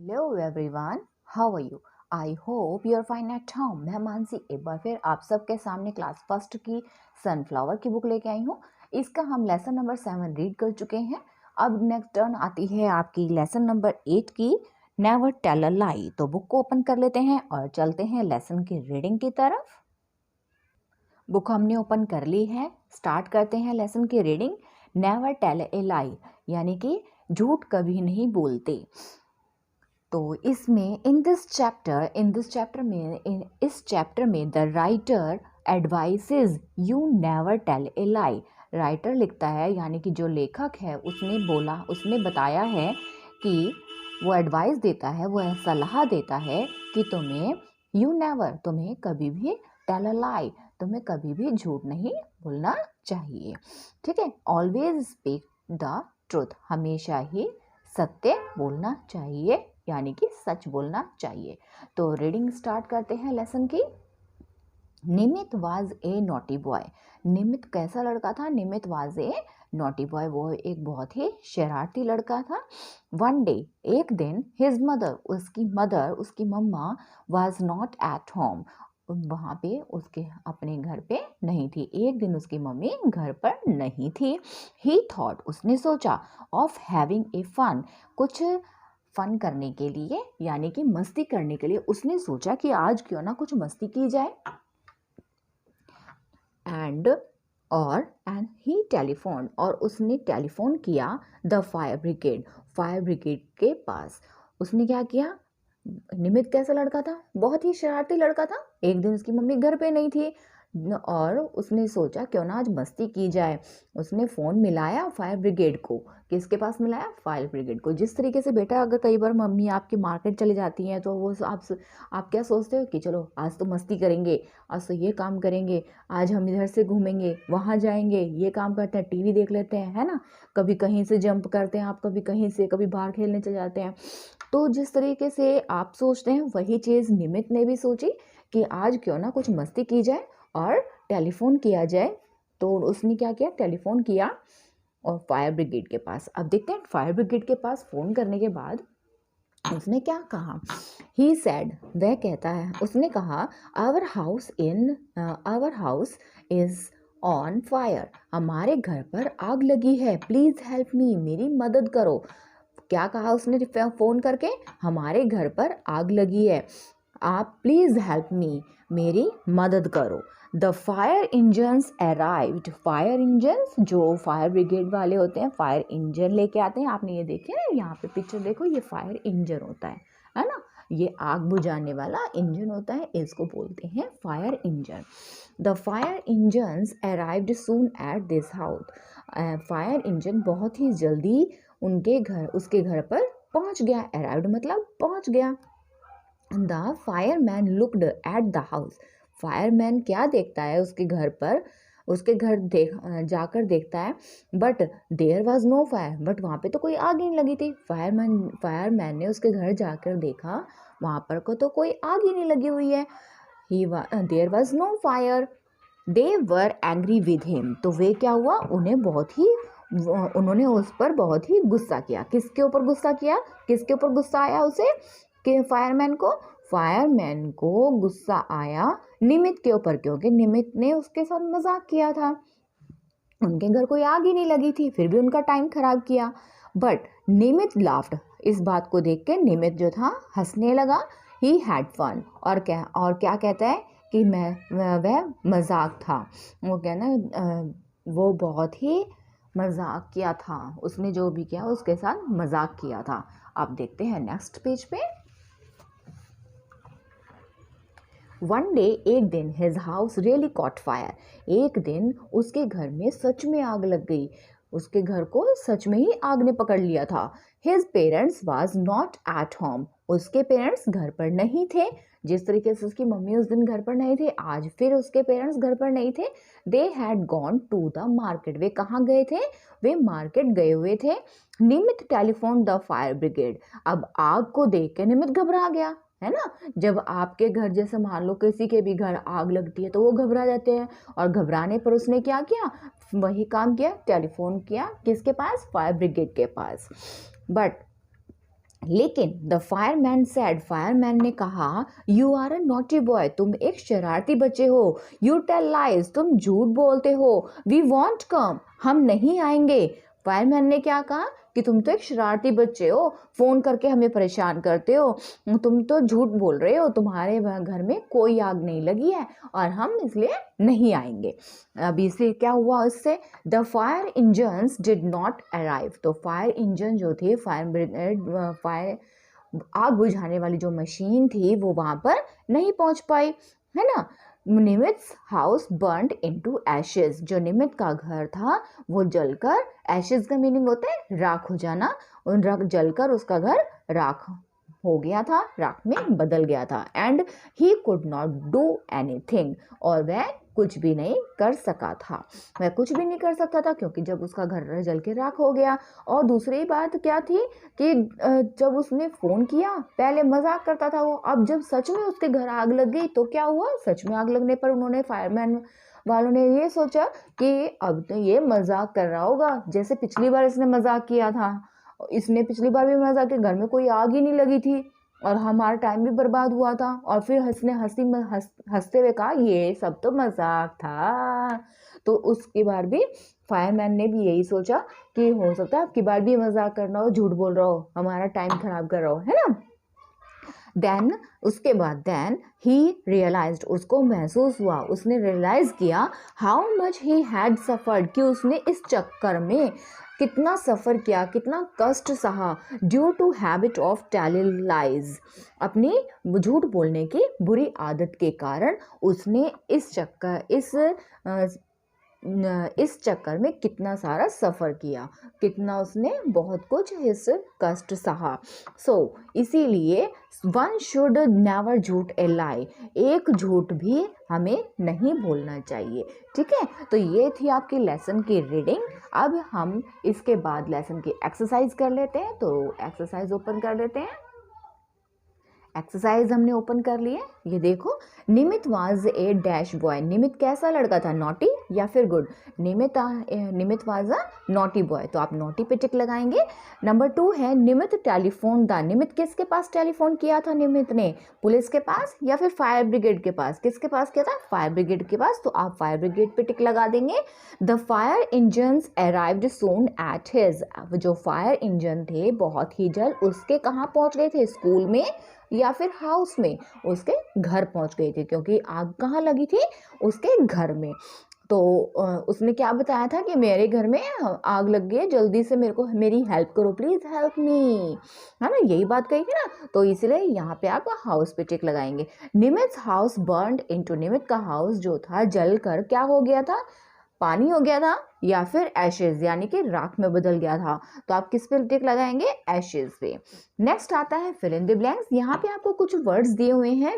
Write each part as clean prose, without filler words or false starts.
Hello everyone, how are you? I hope you are fine at home. मैं मानसी एक बार फिर आप सबके सामने क्लास फर्स्ट की सनफ्लावर की बुक लेके आई हूँ। इसका हम लेसन नंबर 7 रीड कर चुके हैं। अब नेक्स्ट टर्न आती है आपकी लेसन नंबर 8 की, नेवर टेल अ लाई। तो बुक को ओपन कर लेते हैं और चलते हैं लेसन की रीडिंग की तरफ। बुक हमने ओपन कर ली है। स्टार्ट करते हैं लेसन की रीडिंग। नेवर टेल ए लाई यानी कि झूठ कभी नहीं बोलते। तो इसमें इस चैप्टर में the writer advises you never tell a lie. Writer लिखता है यानी कि जो लेखक है उसने बताया है कि वो एडवाइस देता है, वो सलाह देता है कि तुम्हें कभी भी टेल अ लाई, तुम्हें कभी भी झूठ नहीं बोलना चाहिए। ठीक है, ऑलवेज स्पीक द ट्रुथ, हमेशा ही सत्य बोलना चाहिए यानी कि सच बोलना चाहिए। तो रीडिंग स्टार्ट करते हैं लेसन की। निमित वाज ए नॉटी बॉय। निमित कैसा लड़का था? निमित वाज ए नॉटी बॉय, वो एक बहुत ही शरारती लड़का था। वन डे, एक दिन, हिज मदर, उसकी मम्मा वाज नॉट एट होम, वहाँ पे उसके अपने घर पे नहीं थी। एक दिन उसकी मम्मी घर पर नहीं थी। ही थॉट, उसने सोचा, ऑफ हैविंग ए फन, कुछ फन करने के लिए यानी कि मस्ती करने के लिए उसने सोचा कि आज क्यों ना कुछ मस्ती की जाए। एंड ही टेलीफोन, और उसने टेलीफोन किया द फायर ब्रिगेड के पास। उसने क्या किया? निमित कैसा लड़का था? बहुत ही शरारती लड़का था। एक दिन उसकी मम्मी घर पे नहीं थी और उसने सोचा क्यों ना आज मस्ती की जाए। उसने फ़ोन मिलाया फायर ब्रिगेड को। किसके पास मिलाया? फायर ब्रिगेड को। जिस तरीके से बेटा, अगर कई बार मम्मी आपकी मार्केट चली जाती हैं तो वो आप क्या सोचते हो कि चलो आज तो मस्ती करेंगे, आज तो ये काम करेंगे, आज हम इधर से घूमेंगे, वहाँ जाएंगे, ये काम करते हैं, टीवी देख लेते हैं, है ना। कभी कहीं से जंप करते हैं आप, कभी कहीं से, कभी बाहर खेलने चले जाते हैं। तो जिस तरीके से आप सोचते हैं वही चीज़ निमित ने भी सोची कि आज क्यों ना कुछ मस्ती की जाए और टेलीफोन किया जाए। तो उसने क्या किया? टेलीफोन किया और फायर ब्रिगेड के पास। अब देखते हैं फायर ब्रिगेड के पास फ़ोन करने के बाद उसने क्या कहा। ही सैड, वह कहता है, उसने कहा, our house is on fire, हमारे घर पर आग लगी है, प्लीज़ हेल्प मी, मेरी मदद करो। क्या कहा उसने फ़ोन करके? हमारे घर पर आग लगी है, आप प्लीज़ हेल्प मी, मेरी मदद करो। The fire engines arrived, fire engines, जो फायर ब्रिगेड वाले होते हैं, फायर इंजन लेके आते हैं। आपने ये देखे ना, यहाँ पे पिक्चर देखो, ये फायर इंजन होता है ना। ये आग बुझाने वाला इंजन होता है, इसको बोलते हैं fire engine. The fire engines arrived soon at this house, fire engine बहुत ही जल्दी उसके घर पर पहुंच गया। अराइव्ड मतलब पहुंच गया। The fireman looked at the house, fireman क्या देखता है? उसके घर जाकर देखता है, but there was no fire, but वहाँ पे तो कोई आग ही नहीं लगी थी। फायरमैन ने उसके घर जाकर देखा, वहाँ पर को तो कोई आग ही नहीं लगी हुई है। There was no fire. They were angry with him, तो वे क्या हुआ? उन्होंने उस पर बहुत ही गुस्सा किया। किसके ऊपर गुस्सा किया? किसके ऊपर गुस्सा आया उसे? कि फायरमैन को गुस्सा आया निमित के ऊपर, क्योंकि निमित ने उसके साथ मजाक किया था। उनके घर कोई आग ही नहीं लगी थी, फिर भी उनका टाइम खराब किया। बट निमित लाफ्ड, इस बात को देख के निमित जो था हंसने लगा। ही हैड फन, और क्या कहता है कि वह मजाक था। वो कहना वो बहुत ही मजाक किया था, उसने जो भी किया उसके साथ मजाक किया था। आप देखते हैं नेक्स्ट पेज पे। वन डे, एक दिन, his house really cot fire, एक दिन उसके घर में सच में आग लग गई। उसके घर को सच में ही आग ने पकड़ लिया था। His parents was not at home, उसके पेरेंट्स घर पर नहीं थे। जिस तरीके से उसकी मम्मी उस दिन घर पर नहीं थी, आज फिर उसके पेरेंट्स घर पर नहीं थे। They had gone to the market, वे कहाँ गए थे? वे मार्केट गए हुए थे। Nimit telephone the fire brigade, अब आग को देख के निमित घबरा गया, है ना। जब आपके घर, जैसे मान लो किसी के भी घर आग लगती है तो वो घबरा जाते हैं, और घबराने पर उसने क्या किया? वही काम किया, टेलीफोन किया किसके पास? फायर ब्रिगेड के पास। बट लेकिन द फायरमैन सेड, फायरमैन ने कहा, you are a naughty boy, तुम एक शरारती बच्चे हो, यू टेल लाइज, तुम झूठ बोलते हो, वी वॉन्ट कम, हम नहीं आएंगे। फायरमैन ने क्या कहा कि तुम तो एक शरारती बच्चे हो, फोन करके हमें परेशान करते हो, तुम तो झूठ बोल रहे हो, तुम्हारे घर में कोई आग नहीं लगी है और हम इसलिए नहीं आएंगे। अभी से क्या हुआ उससे, the fire engines did not arrive, तो फायर इंजन जो थे, फायर ब्रिगेड, फायर आग बुझाने वाली जो मशीन थी वो वहां पर नहीं पहुंच पाई, है ना। निमित्स हाउस बर्न्ड इनटू एशेस, जो निमित का घर था वो जलकर, एशेस का मीनिंग होता है राख हो जाना, उन राख जलकर उसका घर राख हो गया था, राख में बदल गया था। And he could not do anything, और वह कुछ भी नहीं कर सका था, वह कुछ भी नहीं कर सकता था क्योंकि जब उसका घर जल के राख हो गया। और दूसरी बात क्या थी कि जब उसने फ़ोन किया, पहले मजाक करता था वो, अब जब सच में उसके घर आग लग गई तो क्या हुआ, सच में आग लगने पर उन्होंने, फायरमैन वालों ने ये सोचा कि अब तो ये मजाक कर रहा होगा, जैसे पिछली बार इसने मजाक किया था, इसने पिछली बार भी मजाक किया, घर में कोई आग ही नहीं लगी थी और हमारा टाइम भी बर्बाद हुआ था। और फिर हंसने हंसते हुए कहा, ये सब तो मजाक था। तो उसकी बार भी फायरमैन ने भी यही सोचा कि हो सकता है आपकी बार भी मजाक करना हो, झूठ बोल रहा हो, हमारा टाइम खराब कर रहा हो, है ना। देन उसके बाद देन ही रियलाइज्ड, उसको महसूस हुआ, उसने रियलाइज किया how much he had suffered, कि उसने इस चक्कर में कितना सफ़र किया, कितना कष्ट सहा, due to habit of telling lies, अपनी झूठ बोलने की बुरी आदत के कारण उसने इस चक्कर में कितना सारा सफ़र किया, कितना उसने बहुत कुछ इस कष्ट सहा। सो इसीलिए वन शुड नेवर झूठ ए लाई, एक झूठ भी हमें नहीं बोलना चाहिए, ठीक है। तो ये थी आपकी लेसन की रीडिंग। अब हम इसके बाद लेसन की एक्सरसाइज कर लेते हैं, तो एक्सरसाइज ओपन कर लेते हैं। एक्सरसाइज हमने ओपन कर ली है, ये देखो, निमित वाज ए डैश बॉय, निमित कैसा लड़का था, नॉटी या फिर good, Nimit was a naughty boy, तो आप नॉटी पे टिक लगाएंगे। नंबर 2 है निमित टेलीफोन दा, निमित किसके पास टेलीफोन किया था, निमित ने पुलिस के पास या फिर फायर ब्रिगेड के पास, किसके पास किया था, फायर ब्रिगेड के पास, तो आप फायर ब्रिगेड पे टिक लगा देंगे। The fire engines arrived soon at his, जो फायर इंजन थे बहुत ही जल्द उसके कहाँ पहुंच गए थे, स्कूल में या फिर हाउस में, उसके घर पहुंच गई थी, क्योंकि आग कहाँ लगी थी, उसके घर में। तो उसने क्या बताया था कि मेरे घर में आग लग गई है, जल्दी से मेरे को मेरी हेल्प करो, प्लीज हेल्प मी, है ना, यही बात कही थी ना, तो इसलिए यहाँ पे आप हाउस पे टिक लगाएंगे। निमित्स हाउस बर्न्ड इनटू, निमित का हाउस जो था जल कर क्या हो गया था, पानी हो गया था या फिर एशेज यानी कि राख में बदल गया था, तो आप किस पे टिक लगाएंगे, एशेज पे। नेक्स्ट आता है फिल इन द ब्लैंक्स, यहाँ पे आपको कुछ वर्ड्स दिए हुए हैं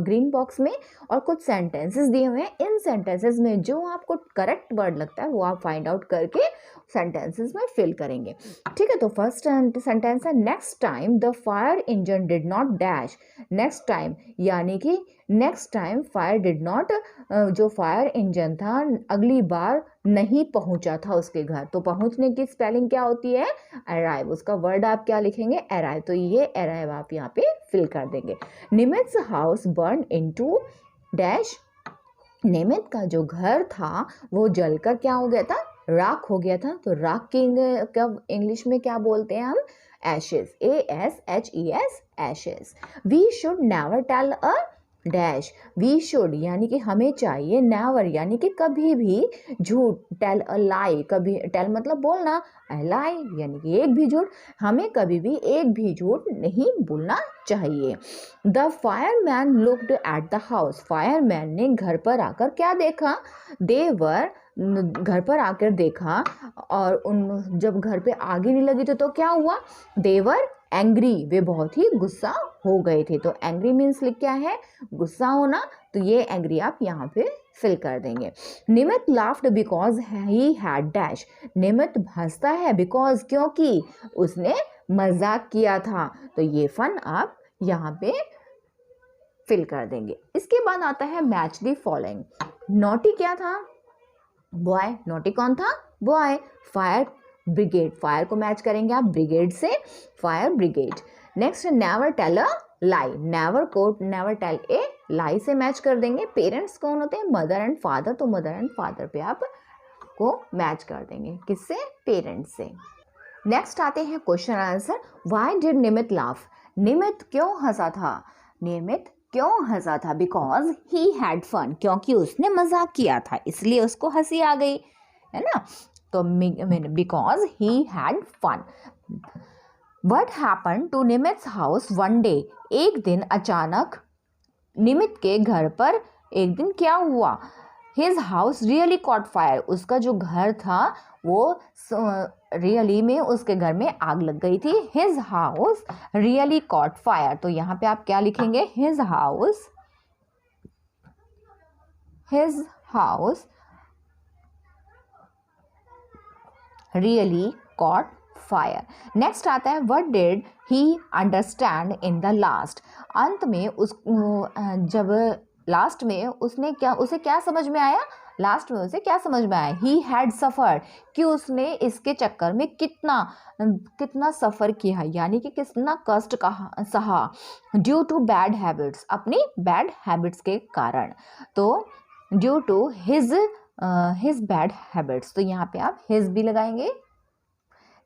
ग्रीन बॉक्स में और कुछ सेंटेंसेस दिए हुए हैं, इन सेंटेंसेस में जो आपको करेक्ट वर्ड लगता है वो आप फाइंड आउट करके सेंटेंसेस में फिल करेंगे, ठीक है। तो फर्स्ट सेंटेंस है, next time the fire engine did not dash, next time यानी कि next time fire did not, जो फायर इंजन था अगली बार नहीं पहुंचा था उसके घर, तो पहुंचने की स्पेलिंग क्या होती है, अराइव, उसका वर्ड आप क्या लिखेंगे, अराइव, तो ये अराइव आप यहाँ पे फिल कर देंगे। निमित्स हाउस बर्न इनटू डैश, निमित का जो घर था वो जलकर क्या हो गया था, राख हो गया था, तो राख की इंग्लिश में क्या बोलते हैं हम, ashes, ASHES, ashes. We should never tell a dash, we should यानी कि हमें चाहिए, नेवर यानी कि कभी भी, झूठ, टेल अ लाई, कभी, टेल मतलब बोलना, लाई यानी कि एक भी झूठ, हमें कभी भी एक भी झूठ नहीं बोलना चाहिए। The fireman looked at the house, fireman ने घर पर आकर क्या देखा, देवर, घर पर आकर देखा, और उन जब घर पे आग ही नहीं लगी तो क्या हुआ, देवर एंग्री, वे बहुत ही गुस्सा हो गए थे, तो एंग्री मीन्स क्या है, गुस्सा होना, तो ये एंग्री आप यहाँ पे फिल कर देंगे। Nimit laughed because he had dash, Nimit हंसता है बिकॉज क्योंकि उसने मजाक किया था, तो ये फन आप यहाँ पे फिल कर देंगे। इसके बाद आता है मैच द फॉलोइंग, नॉटी क्या था, बॉय, नॉटी कौन था, बॉय, फायर ब्रिगेड, फायर को मैच करेंगे आप ब्रिगेड से, fire brigade. Next never tell a lie, never को नेवर टेल ए लाई से मैच कर देंगे। पेरेंट्स कौन होते हैं? मदर एंड फादर, तो मदर एंड फादर पे आप को मैच कर देंगे, किससे? पेरेंट्स से। नेक्स्ट आते हैं question answer. Why did Nimit laugh, Nimit क्यों हंसा था? निमित क्यों हंसा था? बिकॉज ही हैड फन, क्योंकि उसने मजाक किया था इसलिए उसको हंसी आ गई, है ना? तो because he had fun. What happen to Nimit's house one day, एक दिन अचानक निमित के घर पर एक दिन क्या हुआ? His house really cot fire, उसका जो घर था वो रियली में उसके घर में आग लग गई थी। His house really cot fire, तो यहाँ पे आप क्या लिखेंगे? His house really cot fire. Next आता है what did he understand in the last, अंत में जब लास्ट में उसे क्या समझ में आया? लास्ट में उसे क्या समझ में आया? ही हैड सफ़र्ड, कि उसने इसके चक्कर में कितना सफ़र किया, यानी कि कितना कष्ट सहा। ड्यू टू बैड हैबिट्स, अपनी बैड हैबिट्स के कारण, तो due to his bad habits, तो यहाँ पे आप हिज भी लगाएंगे।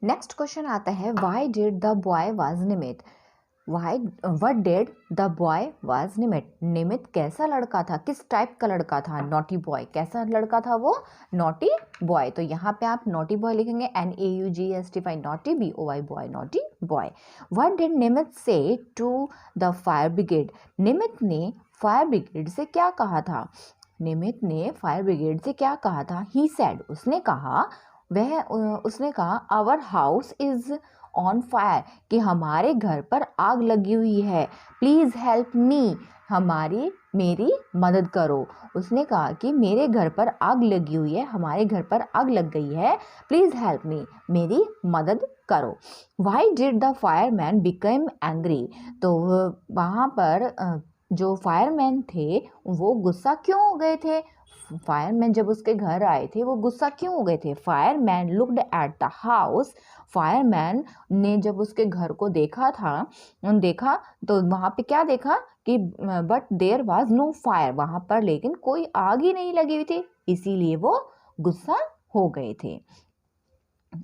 नेक्स्ट क्वेश्चन आता है why did the boy was Nimit, what did the boy was Nimit, Nimit कैसा लड़का था? किस टाइप का लड़का था? नॉटी बॉय, कैसा लड़का था वो? नॉटी बॉय, तो यहाँ पे आप नॉटी बॉय लिखेंगे, NAUGSTY, naughty, BOY boy, naughty boy. What did Nimit say to the fire brigade, Nimit ने फायर ब्रिगेड से क्या कहा था? निमित ने फायर ब्रिगेड से क्या कहा था? ही सेड, उसने कहा our house is on fire, कि हमारे घर पर आग लगी हुई है। प्लीज़ हेल्प मी, मेरी मदद करो। उसने कहा कि मेरे घर पर आग लगी हुई है, हमारे घर पर आग लग गई है, प्लीज़ हेल्प मी, मेरी मदद करो। Why did the fireman become angry, तो वहाँ पर जो फायरमैन थे वो गुस्सा क्यों हो गए थे? फायरमैन जब उसके घर आए थे वो गुस्सा क्यों हो गए थे? Fireman looked at the house, fireman ने जब उसके घर को देखा तो वहाँ पे क्या देखा कि but there was no fire, वहाँ पर लेकिन कोई आग ही नहीं लगी हुई थी, इसीलिए वो गुस्सा हो गए थे।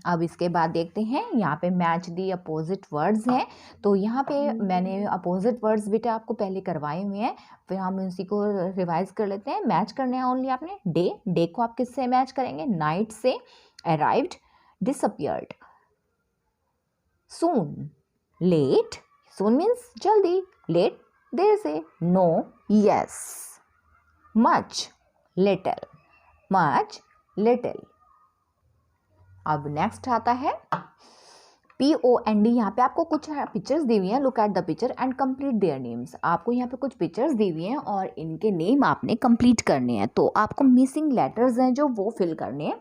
अब इसके बाद देखते हैं यहाँ पे मैच दी अपोजिट वर्ड्स हैं, तो यहाँ पे मैंने अपोजिट वर्ड्स बेटा आपको पहले करवाए हुए हैं, फिर हम इसी को रिवाइज कर लेते हैं। मैच करने हैं ओनली आपने डे को आप किससे मैच करेंगे? नाइट से। Arrived, disappeared. Soon, late, soon means जल्दी, लेट देर से। No, yes. Much, little, much, little. अब नेक्स्ट आता है POND, यहाँ पे आपको कुछ पिक्चर्स दी हुई हैं, look at the picture and complete their names. आपको यहाँ पे कुछ पिक्चर्स दी हुई हैं और इनके नेम आपने कंप्लीट करने हैं, तो आपको मिसिंग लेटर्स हैं जो वो फिल करने हैं।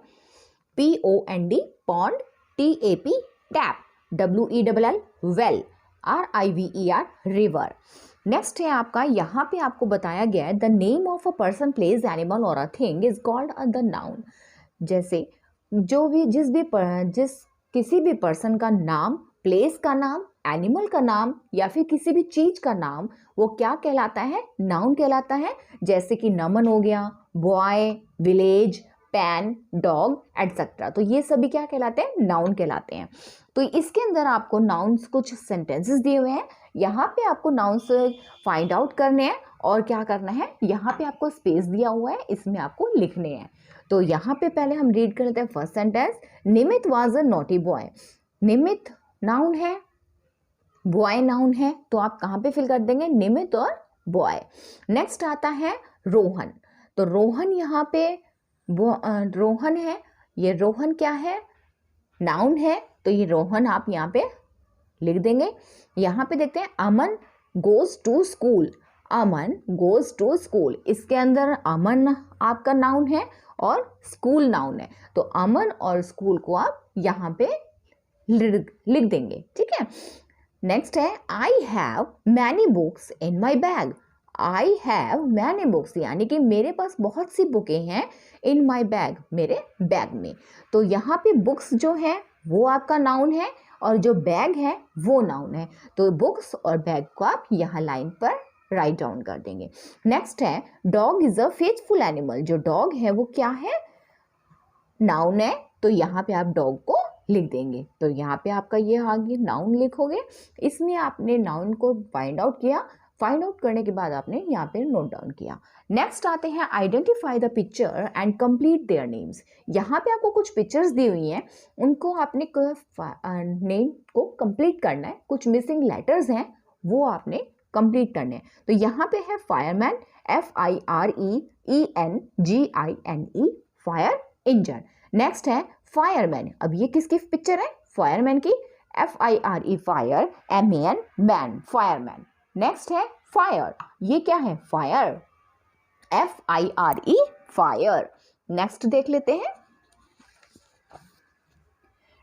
POND, pond, TAP, tap, WELL, well, RIVER, river. Next है आपका, यहाँ पे आपको बताया गया है the name of a person, place, animal और a thing is called the noun. जैसे किसी भी पर्सन का नाम, प्लेस का नाम, एनिमल का नाम या फिर किसी भी चीज का नाम, वो क्या कहलाता है? नाउन कहलाता है। जैसे कि नमन हो गया, boy, village, pan, dog etcetera, तो ये सभी क्या कहलाते हैं? नाउन कहलाते हैं। तो इसके अंदर आपको नाउन्स कुछ सेंटेंसेस दिए हुए हैं, यहाँ पे आपको नाउन्स फाइंड आउट करने हैं और क्या करना है, यहाँ पे आपको स्पेस दिया हुआ है, इसमें आपको लिखने हैं। तो यहाँ पे पहले हम रीड कर लेते हैं first sentence. Nimit was a naughty boy. Nimit noun है, बॉय नाउन है, तो आप कहाँ पे फिल कर देंगे? निमित और बॉय। नेक्स्ट आता है रोहन। तो रोहन यहाँ पे रोहन है, ये रोहन क्या है? नाउन है, तो ये रोहन आप यहाँ पे लिख देंगे। यहाँ पे देखते हैं Aman goes to school. Aman goes to school, इसके अंदर अमन आपका नाउन है और स्कूल नाउन है, तो अमन और स्कूल को आप यहाँ पे लिख देंगे, ठीक है। नेक्स्ट है I have many books in my bag. I have many books, यानी कि मेरे पास बहुत सी बुकें हैं इन माई बैग, मेरे बैग में। तो यहाँ पे बुक्स जो है वो आपका नाउन है और जो बैग है वो नाउन है। तो बुक्स और बैग को आप यहाँ लाइन पर राइट डाउन कर देंगे। नेक्स्ट है dog is a faithful animal. जो डॉग है वो क्या है, नाउन है, तो यहाँ पे आप डॉग को लिख देंगे। तो यहाँ पे आपका ये आगे नाउन लिखोगे। इसमें आपने नाउन को फाइंड आउट किया, फाइंड आउट करने के बाद आपने यहाँ पे नोट डाउन किया। नेक्स्ट आते हैं identify the picture and complete their names. यहाँ पे आपको कुछ पिक्चर्स दी हुई हैं, उनको आपने नेम को कंप्लीट करना है। कुछ मिसिंग लेटर्स हैं वो आपने कंप्लीट करने हैं। तो यहाँ पे है fireman, FIREENGINE, fire engine. Next है फायरमैन। अब ये किसकी पिक्चर है, फायरमैन की, FIRE fire, MAN man, fireman. Next है फायर, ये क्या है, फायर, FIRE फायर। नेक्स्ट देख लेते हैं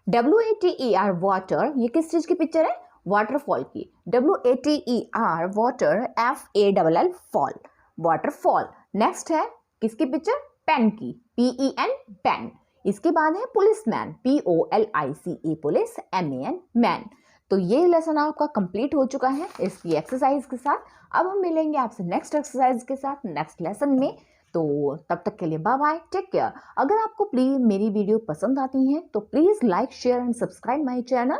WATER वाटर, ये किस चीज की पिक्चर है, वाटरफॉल की, WATER water, FALL fall, waterfall. Next है किसकी पिक्चर, पेन की, PEN पेन। इसके बाद है policeman, POLICE police, MAN man. तो ये लेसन आपका कंप्लीट हो चुका है इसकी एक्सरसाइज के साथ। अब हम मिलेंगे आपसे नेक्स्ट एक्सरसाइज के साथ नेक्स्ट लेसन में। तो तब तक के लिए बाय बाय, टेक केयर। अगर आपको प्लीज मेरी वीडियो पसंद आती है तो please like share and subscribe my channel.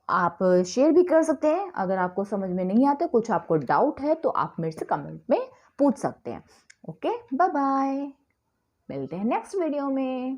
आप शेयर भी कर सकते हैं। अगर आपको समझ में नहीं आता, कुछ आपको डाउट है तो आप मेरे से कमेंट में पूछ सकते हैं। ओके, बाय बाय, मिलते हैं नेक्स्ट वीडियो में।